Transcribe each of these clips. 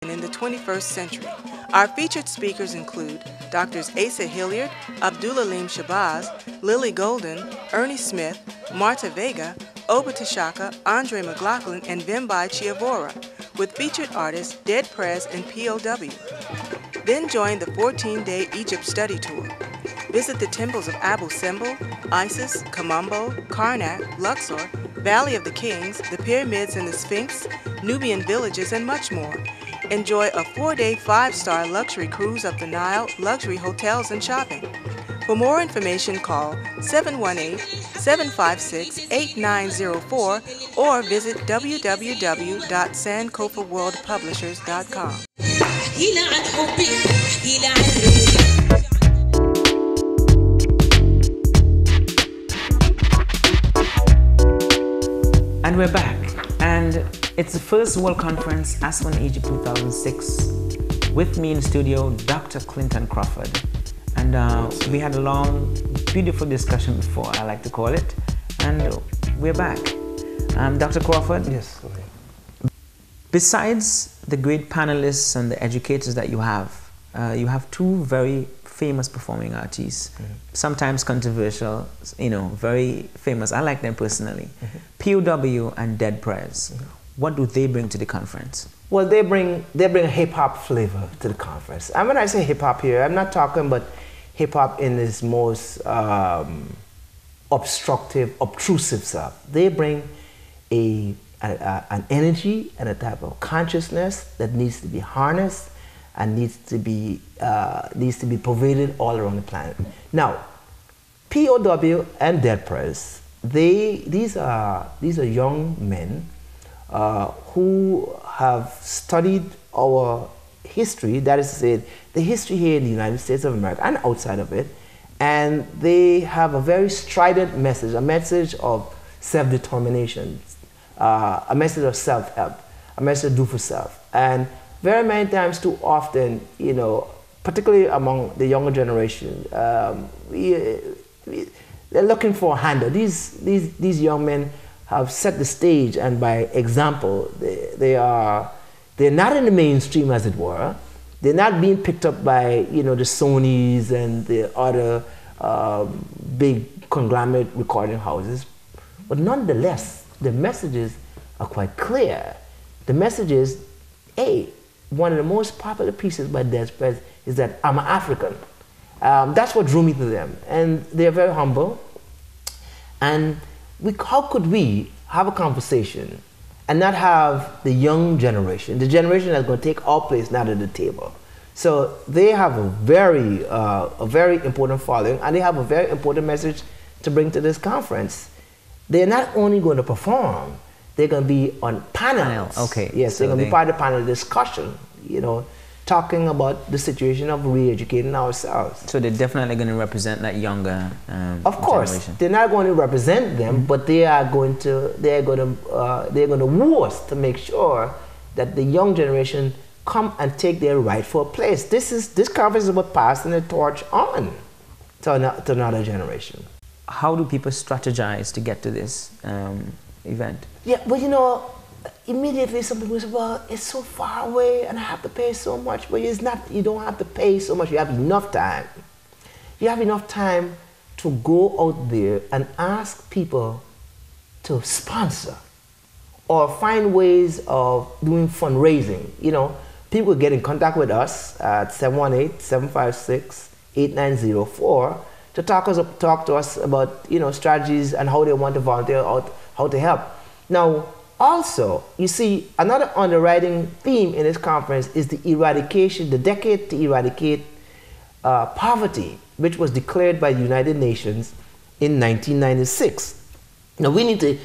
in the 21st century. Our featured speakers include Drs. Asa Hilliard, Abdulalim Shabazz, Lily Golden, Ernie Smith, Marta Vega, Oba Tashaka, Andre McLaughlin, and Vimbai Chiavora, with featured artists Dead Prez and POW. Then join the 14-day Egypt study tour. Visit the temples of Abu Simbel, Isis, Kamambo, Karnak, Luxor, Valley of the Kings, the pyramids and the Sphinx, Nubian villages, and much more. Enjoy a 4-day, 5-star luxury cruise up the Nile, luxury hotels, and shopping. For more information, call 718-756-8904 or visit www.sankofaworldpublishers.com. And we're back, and it's the first World Conference ASWAN Egypt 2006. With me in the studio, Dr. Clinton Crawford, and we had a long, beautiful discussion before, I like to call it, and we're back. Dr. Crawford? Yes. Okay. Besides the great panelists and the educators that you have two very famous performing artists, sometimes controversial, very famous. I like them personally. POW and Dead Prez. What do they bring to the conference? Well, they bring a hip hop flavor to the conference. And when I say hip hop here, I'm not talking about hip hop in its most obstructive, obtrusive self. They bring an energy and a type of consciousness that needs to be harnessed and needs to be pervaded all around the planet. Now, POW and Dead Prez, these are young men who have studied our history, that is to say, the history here in the United States of America and outside of it, and they have a very strident message, a message of self-determination, a message of self-help, a message of do for self. And very many times, too often, particularly among the younger generation, they're looking for a handle. These young men have set the stage, and by example, they're not in the mainstream, as it were. They're not being picked up by the Sonys and the other big conglomerate recording houses, but nonetheless, the messages are quite clear. The message is, hey, one of the most popular pieces by Dead Prez is that I'm an African. That's what drew me to them, and they're very humble. And how could we have a conversation and not have the young generation, the generation that's going to take our place now at the table? So they have a very important following, and they have a very important message to bring to this conference. They're not only going to perform, they're going to be on panels. Okay. Yes, so they're going to be part of the panel discussion, talking about the situation of re-educating ourselves. So they're definitely going to represent that younger Of course, generation. They're not going to represent them, but they're going to woo us to make sure that the young generation come and take their rightful place. This conference is about passing the torch on to another generation. How do people strategize to get to this event? Yeah, well, immediately some people say, well, it's so far away and I have to pay so much. But it's not, you don't have to pay so much, you have enough time. You have enough time to go out there and ask people to sponsor or find ways of doing fundraising. People get in contact with us at 718-756-8904 to talk to us about strategies and how they want to volunteer, how to help. Now, also, you see, another underwriting theme in this conference is the decade to eradicate poverty, which was declared by the United Nations in 1996. Now we need to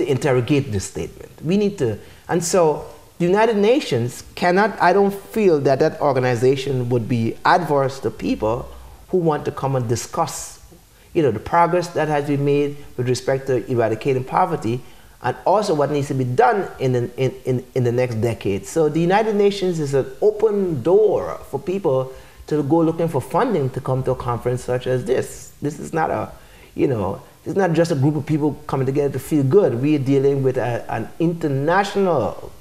interrogate this statement. And so the United Nations cannot. I don't feel that organization would be adverse to people who want to come and discuss, the progress that has been made with respect to eradicating poverty, and also what needs to be done in the next decade. So the United Nations is an open door for people to go looking for funding to come to a conference such as this. This is not a, It's not just a group of people coming together to feel good. We are dealing with an international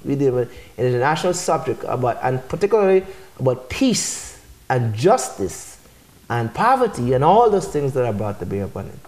subject about, and particularly about peace and justice and poverty and all those things that are about to be upon it.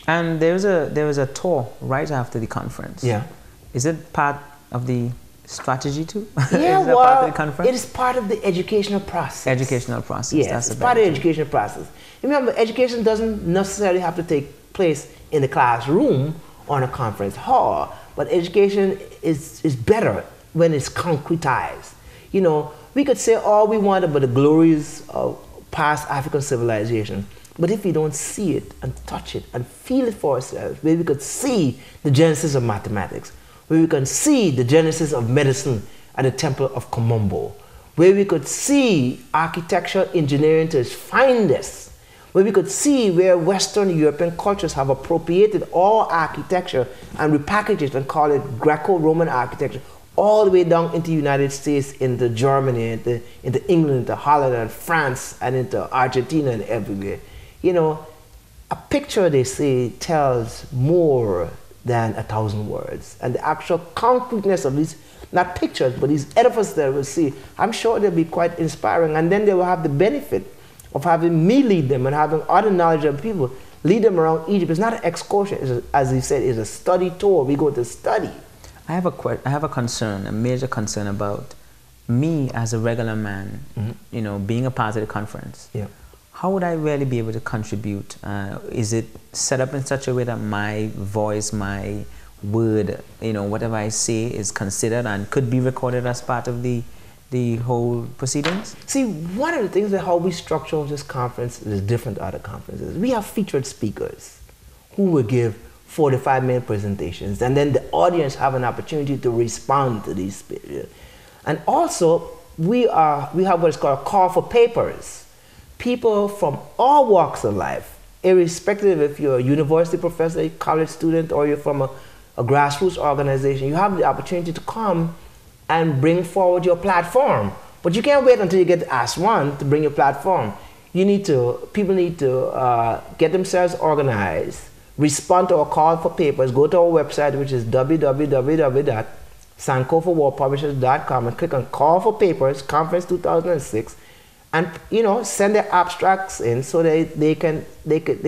And there was a tour right after the conference. Yeah. Is it part of the strategy too? Yeah, is that part of the conference? It is part of the educational process. Educational process. Yes, that's it's part of the educational process. Remember, education doesn't necessarily have to take place in the classroom or in a conference hall, but education is better when it's concretized. You know, we could say all we want about the glories of past African civilization, but if we don't see it and touch it and feel it for ourselves, where we could see the genesis of mathematics, where we can see the genesis of medicine at the Temple of Komombo, where we could see architectural engineering to its finest, where we could see where Western European cultures have appropriated all architecture and repackaged it and call it Greco-Roman architecture, all the way down into the United States, into Germany, into England, into Holland and France, and into Argentina and everywhere. You know, a picture, they say, tells more than 1,000 words. And the actual concreteness of these, not pictures, but these edifices that we'll see, I'm sure they'll be quite inspiring. And then they will have the benefit of having me lead them and having other knowledgeable people lead them around Egypt. It's not an excursion, it's as he said, it's a study tour. We go to study. I have a concern, a major concern about me as a regular man, you know, being a part of the conference. Yeah. How would I really be able to contribute? Is it set up in such a way that my voice, my word, you know, whatever I say is considered and could be recorded as part of the whole proceedings? See, one of the things that how we structure this conference is different to other conferences. We have featured speakers who will give 45-minute presentations, and then the audience have an opportunity to respond to these speeches. And also, we have what is called a call for papers. People from all walks of life, irrespective if you're a university professor, a college student, or you're from a grassroots organization, you have the opportunity to come and bring forward your platform. But you can't wait until you get asked one to bring your platform. People need to get themselves organized, respond to our call for papers, go to our website, which is www.sankofawarpublishers.com, and click on Call for Papers, Conference 2006, and send their abstracts in so their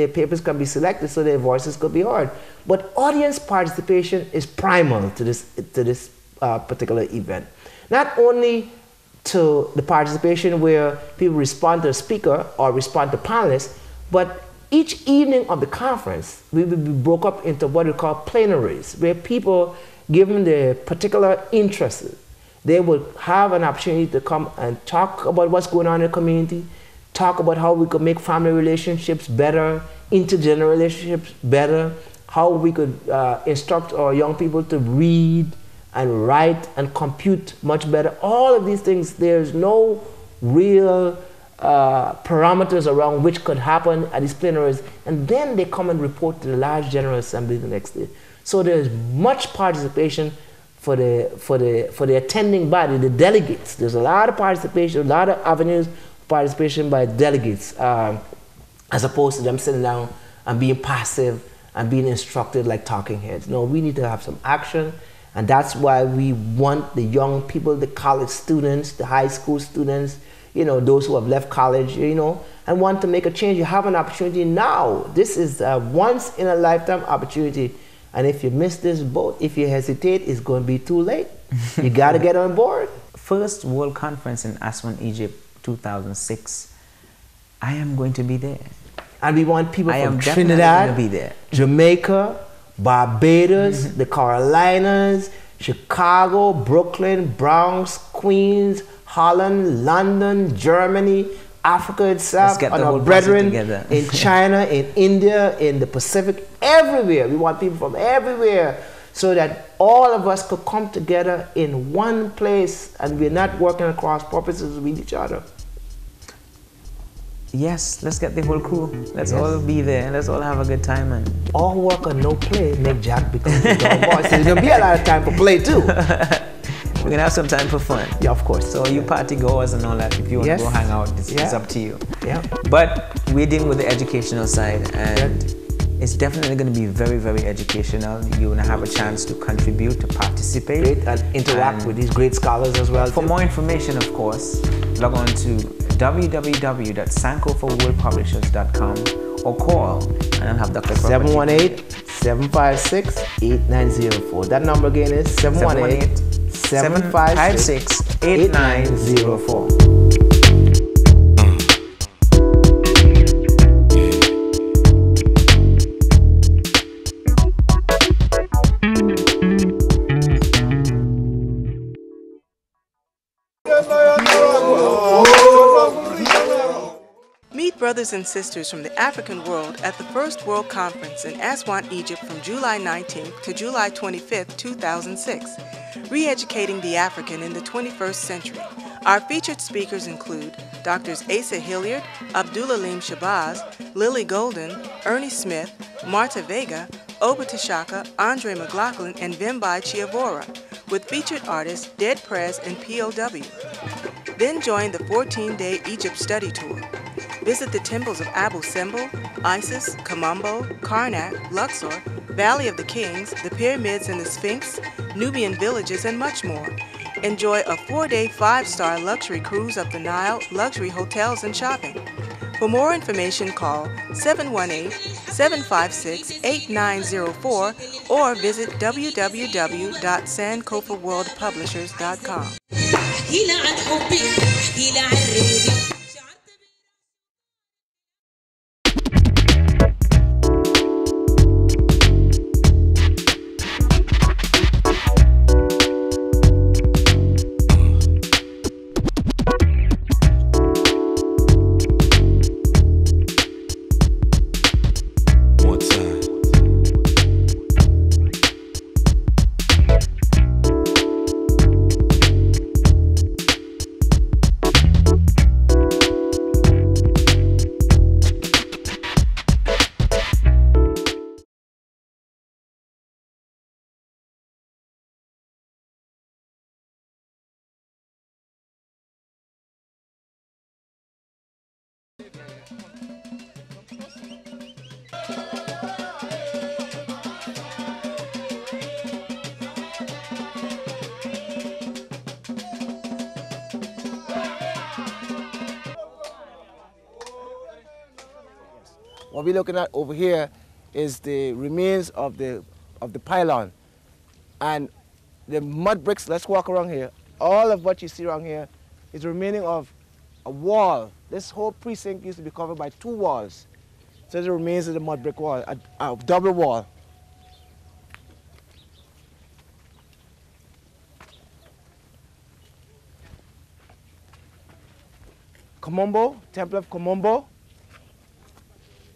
papers can be selected, so their voices could be heard. But audience participation is primal to this particular event. Not only to the participation where people respond to the speaker or respond to panelists, but each evening of the conference, we will be broke up into what we call plenaries, where people, given their particular interests, they will have an opportunity to come and talk about what's going on in the community, talk about how we could make family relationships better, intergenerational relationships better, how we could instruct our young people to read and write and compute much better. All of these things, there's no real parameters around which could happen at these plenaries, and then they come and report to the large General Assembly the next day. So there's much participation for the attending body, the delegates. There's a lot of participation, a lot of avenues of participation by delegates, as opposed to them sitting down and being passive and being instructed like talking heads. No, we need to have some action, and that's why we want the young people, the college students, the high school students, those who have left college, and want to make a change. You have an opportunity now. This is a once in a lifetime opportunity. And if you miss this boat, if you hesitate, it's going to be too late. You got to get on board. First World Conference in Aswan, Egypt, 2006. I am going to be there. And we want people from Trinidad, going to be there. Jamaica, Barbados, the Carolinas, Chicago, Brooklyn, Bronx, Queens, Holland, London, Germany, Africa itself, and our brethren in China, in India, in the Pacific, everywhere. We want people from everywhere so that all of us could come together in one place and we're not working across purposes with each other. Yes, let's get the whole crew. Let's all be there. Let's all have a good time. And all work and no play make Jack become the dog boy. So there's going to be a lot of time for play too. We're going to have some time for fun. Yeah, of course. So you party goers and all that, if you want to go hang out, it's up to you. Yeah. But we're dealing with the educational side, and It's definitely going to be very, very educational. You're going to have a chance to contribute, to participate. Great, and interact with these great scholars as well. For more information, of course, log on to www.sankofaworldpublishers.com or call, and I'll have Dr. 718-756-8904. That number again is 718-756-8904. Meet brothers and sisters from the African world at the First World Conference in Aswan, Egypt from July 19th to July 25th, 2006, Re-Educating the African in the 21st Century. Our featured speakers include Drs. Asa Hilliard, Abdul-Alim Shabazz, Lily Golden, Ernie Smith, Marta Vega, Oba Tashaka, Andre McLaughlin, and Vimbai Chiavora, with featured artists Dead Prez and POW. Then join the 14-day Egypt study tour. Visit the temples of Abu Simbel, Isis, Kamambo, Karnak, Luxor, Valley of the Kings, the pyramids and the Sphinx, Nubian villages, and much more. Enjoy a 4-day, 5-star luxury cruise up the Nile, luxury hotels, and shopping. For more information, call 718-756-8904 or visit www.sankofaworldpublishers.com. What we're looking at over here is the remains of the pylon. And the mud bricks, let's walk around here. All of what you see around here is the remaining of a wall. This whole precinct used to be covered by 2 walls. So the remains of the mud brick wall, a double wall. Komombo, Temple of Komombo.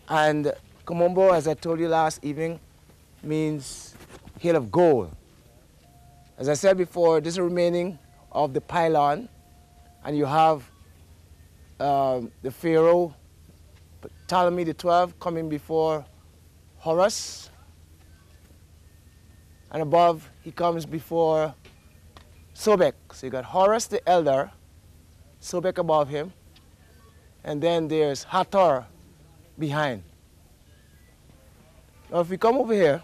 And Komombo, as I told you last evening, means hill of gold. As I said before, this is remaining of the pylon, and you have the Pharaoh Ptolemy XII coming before Horus, and above he comes before Sobek. So you got Horus the elder, Sobek above him, and then there's Hathor behind. Now if we come over here,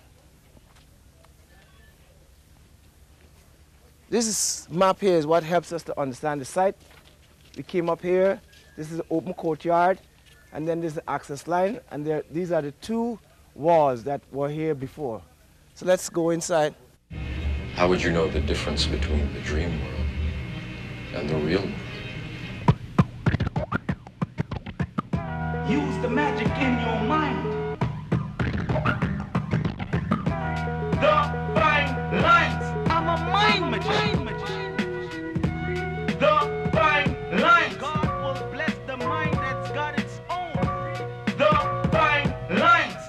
this map here is what helps us to understand the site. We came up here, this is an open courtyard, and then there's the access line, and these are the 2 walls that were here before. So let's go inside. How would you know the difference between the dream world and the real world? Use the magic in your mind. The fine lines. I'm a mind magician. The fine lines. God will bless the mind that's got its own. The fine lines.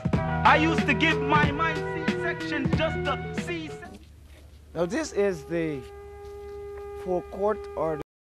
I used to give my mind C-section just to C-section. Now this is the forecourt or